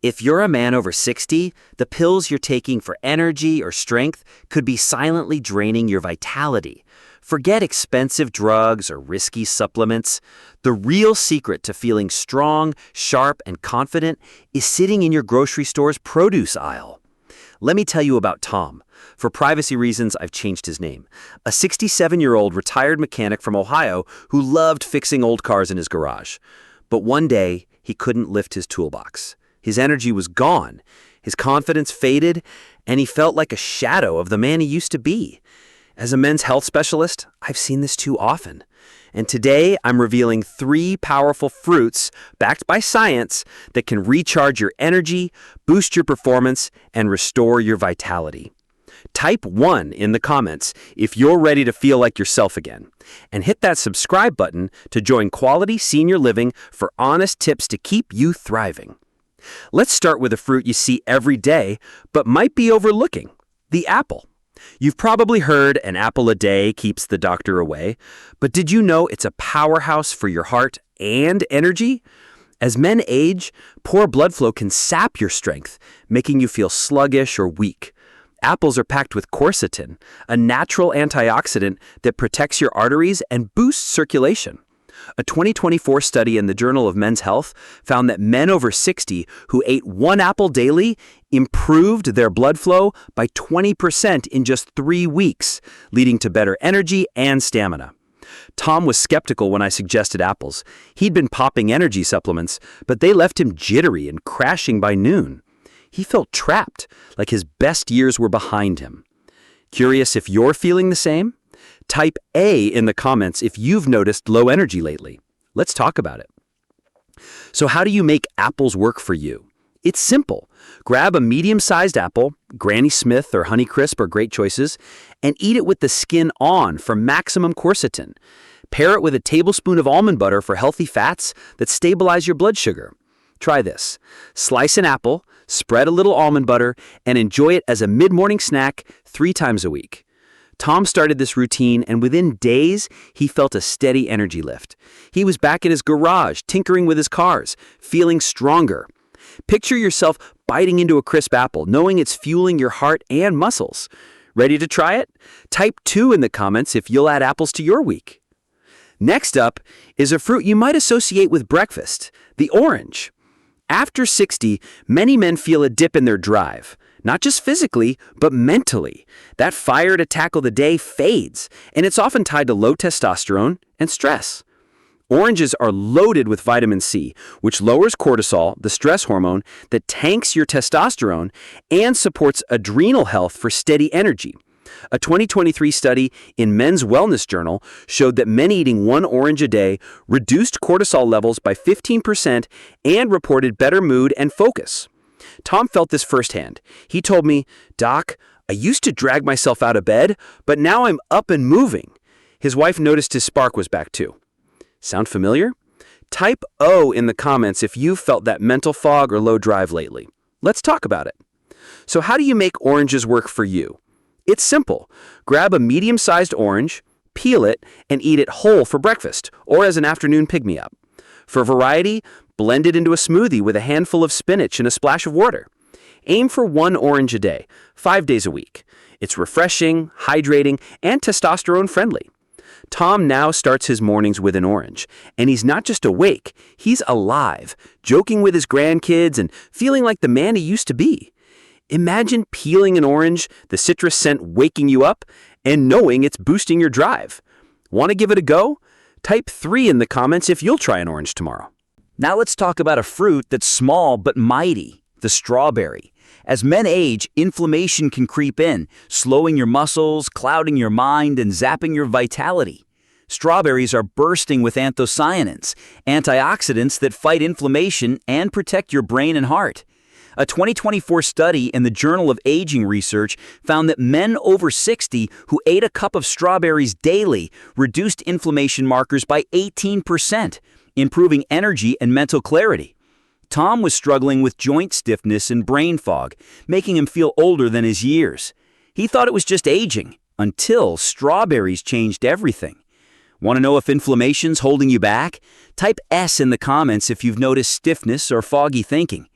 If you're a man over 60, the pills you're taking for energy or strength could be silently draining your vitality. Forget expensive drugs or risky supplements. The real secret to feeling strong, sharp, and confident is sitting in your grocery store's produce aisle. Let me tell you about Tom. For privacy reasons, I've changed his name. A 67-year-old retired mechanic from Ohio who loved fixing old cars in his garage. But one day, he couldn't lift his toolbox. His energy was gone, his confidence faded, and he felt like a shadow of the man he used to be. As a men's health specialist, I've seen this too often. And today, I'm revealing 3 powerful fruits backed by science that can recharge your energy, boost your performance, and restore your vitality. Type 1 in the comments if you're ready to feel like yourself again. And hit that subscribe button to join Quality Senior Living for honest tips to keep you thriving. Let's start with a fruit you see every day, but might be overlooking: the apple. You've probably heard an apple a day keeps the doctor away, but did you know it's a powerhouse for your heart and energy? As men age, poor blood flow can sap your strength, making you feel sluggish or weak. Apples are packed with quercetin, a natural antioxidant that protects your arteries and boosts circulation. A 2024 study in the Journal of Men's Health found that men over 60 who ate 1 apple daily improved their blood flow by 20% in just 3 weeks, leading to better energy and stamina. Tom was skeptical when I suggested apples. He'd been popping energy supplements, but they left him jittery and crashing by noon. He felt trapped, like his best years were behind him. Curious if you're feeling the same? Type A in the comments if you've noticed low energy lately. Let's talk about it. So how do you make apples work for you? It's simple. Grab a medium-sized apple, Granny Smith or Honeycrisp are great choices, and eat it with the skin on for maximum quercetin. Pair it with a tablespoon of almond butter for healthy fats that stabilize your blood sugar. Try this. Slice an apple, spread a little almond butter, and enjoy it as a mid-morning snack 3 times a week. Tom started this routine, and within days, he felt a steady energy lift. He was back in his garage, tinkering with his cars, feeling stronger. Picture yourself biting into a crisp apple, knowing it's fueling your heart and muscles. Ready to try it? Type 2 in the comments if you'll add apples to your week. Next up is a fruit you might associate with breakfast: the orange. After 60, many men feel a dip in their drive. Not just physically, but mentally. That fire to tackle the day fades, and it's often tied to low testosterone and stress. Oranges are loaded with vitamin C, which lowers cortisol, the stress hormone that tanks your testosterone and supports adrenal health for steady energy. A 2023 study in Men's Wellness Journal showed that men eating 1 orange a day reduced cortisol levels by 15% and reported better mood and focus. Tom felt this firsthand. He told me, "Doc, I used to drag myself out of bed, but now I'm up and moving." His wife noticed his spark was back too. Sound familiar? Type O in the comments if you've felt that mental fog or low drive lately. Let's talk about it. So how do you make oranges work for you? It's simple. Grab a medium-sized orange, peel it, and eat it whole for breakfast or as an afternoon pick-me-up. For variety, blend it into a smoothie with a handful of spinach and a splash of water. Aim for 1 orange a day, 5 days a week. It's refreshing, hydrating, and testosterone-friendly. Tom now starts his mornings with an orange, and he's not just awake, he's alive, joking with his grandkids and feeling like the man he used to be. Imagine peeling an orange, the citrus scent waking you up, and knowing it's boosting your drive. Want to give it a go? Type 3 in the comments if you'll try an orange tomorrow. Now let's talk about a fruit that's small but mighty: the strawberry. As men age, inflammation can creep in, slowing your muscles, clouding your mind, and zapping your vitality. Strawberries are bursting with anthocyanins, antioxidants that fight inflammation and protect your brain and heart. A 2024 study in the Journal of Aging Research found that men over 60 who ate a cup of strawberries daily reduced inflammation markers by 18%, improving energy and mental clarity. Tom was struggling with joint stiffness and brain fog, making him feel older than his years. He thought it was just aging, until strawberries changed everything. Want to know if inflammation's holding you back? Type S in the comments if you've noticed stiffness or foggy thinking.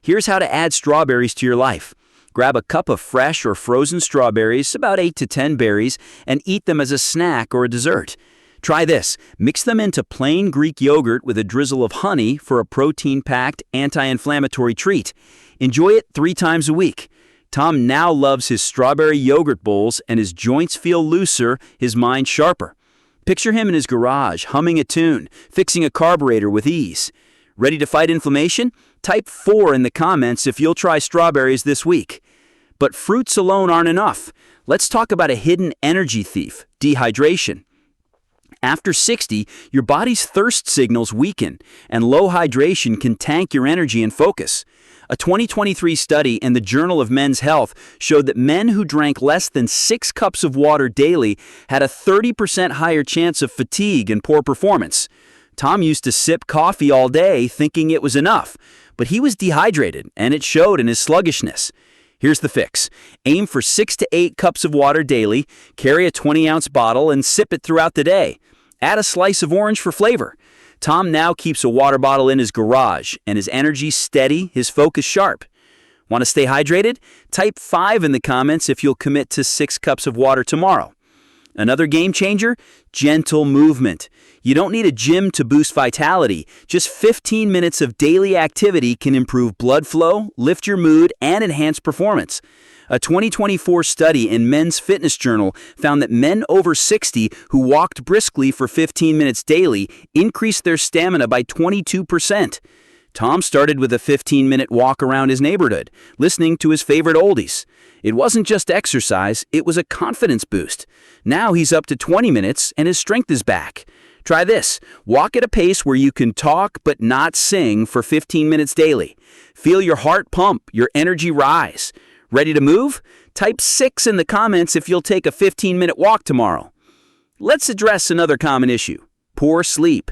Here's how to add strawberries to your life. Grab a cup of fresh or frozen strawberries, about 8 to 10 berries, and eat them as a snack or a dessert. Try this. Mix them into plain Greek yogurt with a drizzle of honey for a protein-packed, anti-inflammatory treat. Enjoy it 3 times a week. Tom now loves his strawberry yogurt bowls, and his joints feel looser, his mind sharper. Picture him in his garage, humming a tune, fixing a carburetor with ease. Ready to fight inflammation? Type 4 in the comments if you'll try strawberries this week. But fruits alone aren't enough. Let's talk about a hidden energy thief, dehydration. After 60, your body's thirst signals weaken, and low hydration can tank your energy and focus. A 2023 study in the Journal of Men's Health showed that men who drank less than 6 cups of water daily had a 30% higher chance of fatigue and poor performance. Tom used to sip coffee all day thinking it was enough, but he was dehydrated, and it showed in his sluggishness. Here's the fix. Aim for 6 to 8 cups of water daily, carry a 20-ounce bottle, and sip it throughout the day. Add a slice of orange for flavor. Tom now keeps a water bottle in his garage, and his energy steady, his focus sharp. Want to stay hydrated? Type 5 in the comments if you'll commit to 6 cups of water tomorrow. Another game changer? Gentle movement. You don't need a gym to boost vitality. Just 15 minutes of daily activity can improve blood flow, lift your mood, and enhance performance. A 2024 study in Men's Fitness Journal found that men over 60 who walked briskly for 15 minutes daily increased their stamina by 22%. Tom started with a 15-minute walk around his neighborhood, listening to his favorite oldies. It wasn't just exercise, it was a confidence boost. Now he's up to 20 minutes and his strength is back. Try this. Walk at a pace where you can talk but not sing for 15 minutes daily. Feel your heart pump, your energy rise. Ready to move? Type 6 in the comments if you'll take a 15-minute walk tomorrow. Let's address another common issue: poor sleep.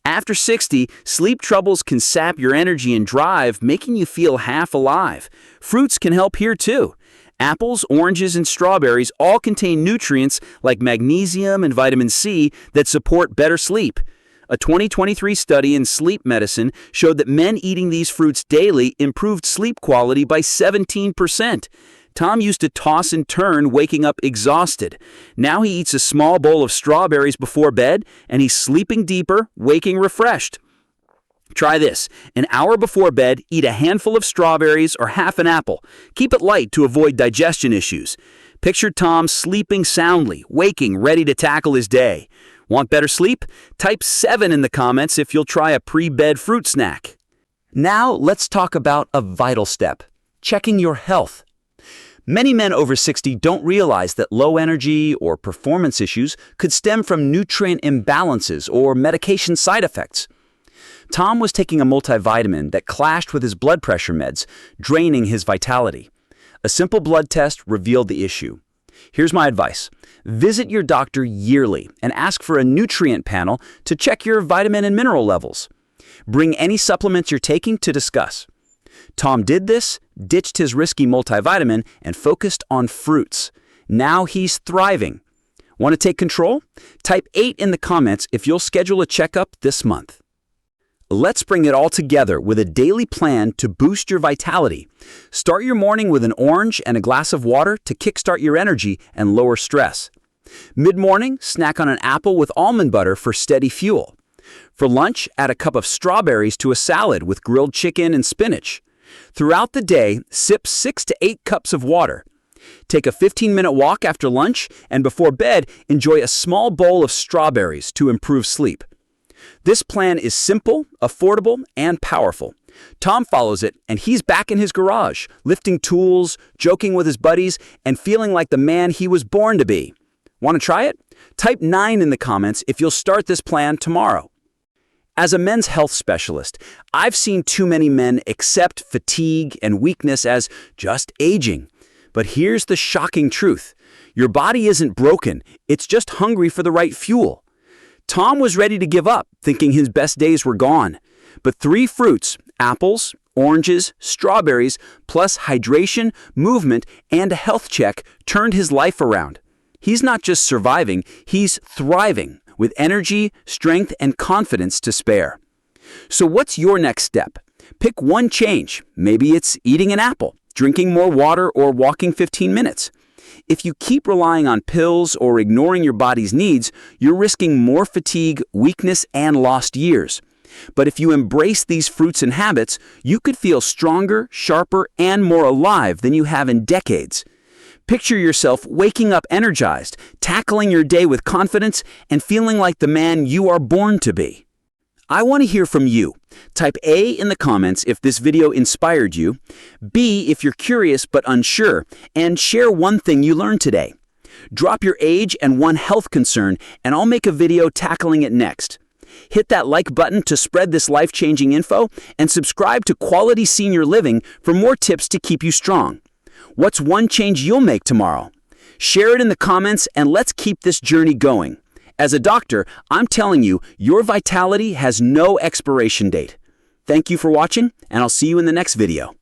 After 60, sleep troubles can sap your energy and drive, making you feel half alive. Fruits can help here too. Apples, oranges, and strawberries all contain nutrients like magnesium and vitamin C that support better sleep. A 2023 study in sleep medicine showed that men eating these fruits daily improved sleep quality by 17%. Tom used to toss and turn, waking up exhausted. Now he eats a small bowl of strawberries before bed, and he's sleeping deeper, waking refreshed. Try this. An hour before bed, eat a handful of strawberries or half an apple. Keep it light to avoid digestion issues. Picture Tom sleeping soundly, waking, ready to tackle his day. Want better sleep? Type 7 in the comments if you'll try a pre-bed fruit snack. Now let's talk about a vital step: checking your health. Many men over 60 don't realize that low energy or performance issues could stem from nutrient imbalances or medication side effects. Tom was taking a multivitamin that clashed with his blood pressure meds, draining his vitality. A simple blood test revealed the issue. Here's my advice. Visit your doctor yearly and ask for a nutrient panel to check your vitamin and mineral levels. Bring any supplements you're taking to discuss. Tom did this, ditched his risky multivitamin, and focused on fruits. Now he's thriving. Want to take control? Type 8 in the comments if you'll schedule a checkup this month. Let's bring it all together with a daily plan to boost your vitality. Start your morning with an orange and a glass of water to kickstart your energy and lower stress. Mid-morning, snack on an apple with almond butter for steady fuel. For lunch, add a cup of strawberries to a salad with grilled chicken and spinach. Throughout the day, sip 6 to 8 cups of water. Take a 15-minute walk after lunch, and before bed, enjoy a small bowl of strawberries to improve sleep. This plan is simple, affordable, and powerful. Tom follows it, and he's back in his garage, lifting tools, joking with his buddies, and feeling like the man he was born to be. Want to try it? Type 9 in the comments if you'll start this plan tomorrow. As a men's health specialist, I've seen too many men accept fatigue and weakness as just aging. But here's the shocking truth. Your body isn't broken, it's just hungry for the right fuel. Tom was ready to give up, thinking his best days were gone. But 3 fruits, apples, oranges, strawberries, plus hydration, movement, and a health check turned his life around. He's not just surviving, he's thriving, with energy, strength, and confidence to spare. So what's your next step? Pick one change. Maybe it's eating an apple, drinking more water, or walking 15 minutes. If you keep relying on pills or ignoring your body's needs, you're risking more fatigue, weakness, and lost years. But if you embrace these fruits and habits, you could feel stronger, sharper, and more alive than you have in decades. Picture yourself waking up energized, tackling your day with confidence, and feeling like the man you are born to be. I want to hear from you. Type A in the comments if this video inspired you, B if you're curious but unsure, and share one thing you learned today. Drop your age and one health concern, and I'll make a video tackling it next. Hit that like button to spread this life-changing info, and subscribe to Quality Senior Living for more tips to keep you strong. What's one change you'll make tomorrow? Share it in the comments, and let's keep this journey going. As a doctor, I'm telling you, your vitality has no expiration date. Thank you for watching, and I'll see you in the next video.